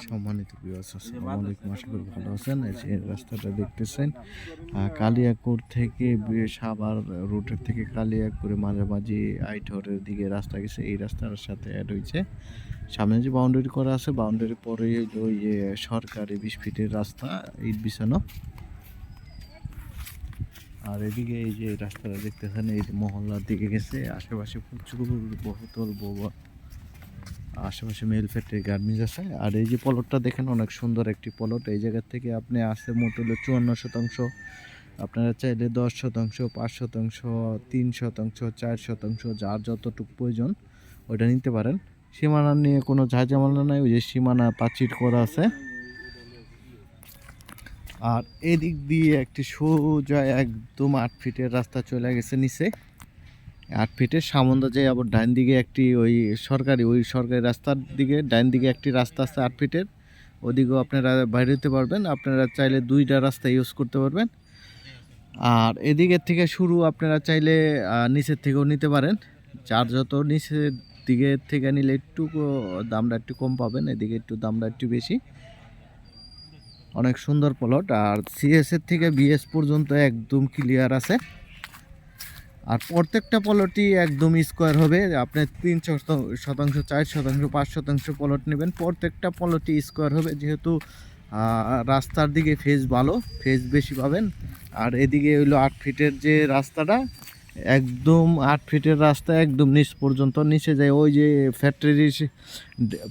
সম্মানিত ভিউয়ার্স, আসসালামু আলাইকুম। আশা করি ভালো আছেন। এই যে রাস্তাটা দেখতেছেন, কালিয়াকৈর থেকে সাভার রুটের থেকে কালিয়াকৈরে মাঝামাঝি আইঠরের দিকে রাস্তা গেছে। এই রাস্তার সাথে অ্যাড হয়েছে। সামনে যে বাউন্ডারি করা আছে, বাউন্ডারি পরে ওই যে সরকারি 20 ফিটের রাস্তা ইট বিছানো। আর এদিকে এই যে রাস্তাটা দেখতেছেন, এই মহল্লার দিকে গেছে। আশেপাশে প্রচুর বহুতল আশেপাশে মেল ফ্যাক্টরি গার্মেন্টস আছে। আর এই যে প্লটটা দেখেন, অনেক সুন্দর একটি প্লট। এই জায়গা থেকে আপনি আসে মোট হলো 54%। আপনারা চাইলে 10%, 5%, 3%, 4%, যার যতটুকু প্রয়োজন ওইটা নিতে পারেন। সীমানা নিয়ে কোনো ঝাঁঝামেলা নাই, ওই যে সীমানা প্রাচীর করা আছে। আর এদিক দিয়ে একটি সোজা একদম 8 ফিটের রাস্তা চলে গেছে নিচে। 8 ফিটের সামনে যায় আবার ডান দিকে একটি ওই সরকারি রাস্তার দিকে ডান দিকে একটি রাস্তা আছে 8 ফিটের। ওদিকেও আপনারা বাইরে হতে পারবেন। আপনারা চাইলে দুইটা রাস্তা ইউজ করতে পারবেন। আর এদিকের থেকে শুরু, আপনারা চাইলে নিচের থেকেও নিতে পারেন। যার যত নিচের দিকের থেকে নিলে একটু দামটা একটু কম পাবেন, এদিকে একটু দামটা একটু বেশি। অনেক সুন্দর প্লট। আর সিএস এর থেকে বিএস পর্যন্ত একদম ক্লিয়ার আছে। আর প্রত্যেকটা প্লটই একদম স্কোয়ার হবে। আপনি 3%, 4%, 5% প্লট নেবেন, প্রত্যেকটা প্লটই স্কোয়ার হবে। যেহেতু রাস্তার দিকে ফেজ ভালো, ফেজ বেশি পাবেন। আর এদিকে হইলো 8 ফিটের যে রাস্তাটা, একদম 8 ফিটের রাস্তা একদম নিচ পর্যন্ত নিচে যায়। ওই যে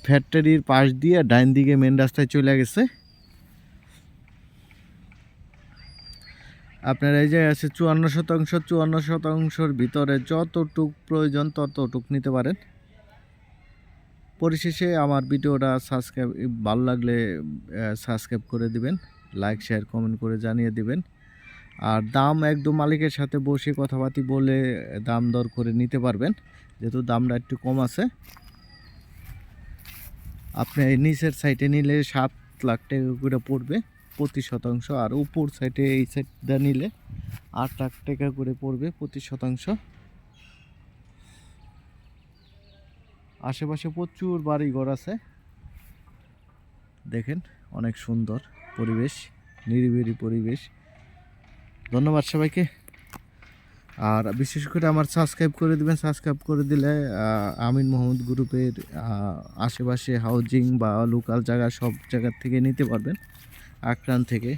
ফ্যাক্টরির পাশ দিয়ে ডাইন দিকে মেন রাস্তায় চলে গেছে। আপনার এই যে আছে 54%, 54%-র ভিতরে যতটুক প্রয়োজন ততটুক নিতে পারেন। পরিশেষে আমার ভিডিওটা ভালো লাগলে সাবস্ক্রাইব করে দিবেন, লাইক শেয়ার কমেন্ট করে জানিয়ে দিবেন। আর দাম একদম মালিকের সাথে বসে কথাবার্তা বলে দাম দর করে নিতে পারবেন, যেহেতু দামটা একটু কম আছে। আপনি এই নিচের সাইডে নিলে 7 লাখ টাকা করে পড়বে প্রতি শতাংশ। আর উপর সাইডে এই সাইডটা নিলে 8 লাখ টাকা করে পড়বে প্রতি শতাংশ। আশেপাশে প্রচুর বাড়িঘর আছে, দেখেন অনেক সুন্দর পরিবেশ, নিরিবিলি পরিবেশ। ধন্যবাদ সবাইকে। আর বিশেষ করে আমার সাবস্ক্রাইব করে দিবেন। সাবস্ক্রাইব করে দিলে আমিন মোহাম্মদ গ্রুপের আশেপাশে হাউজিং বা লোকাল জায়গা সব জায়গার থেকে নিতে পারবেন, আক্রান্ত থেকে।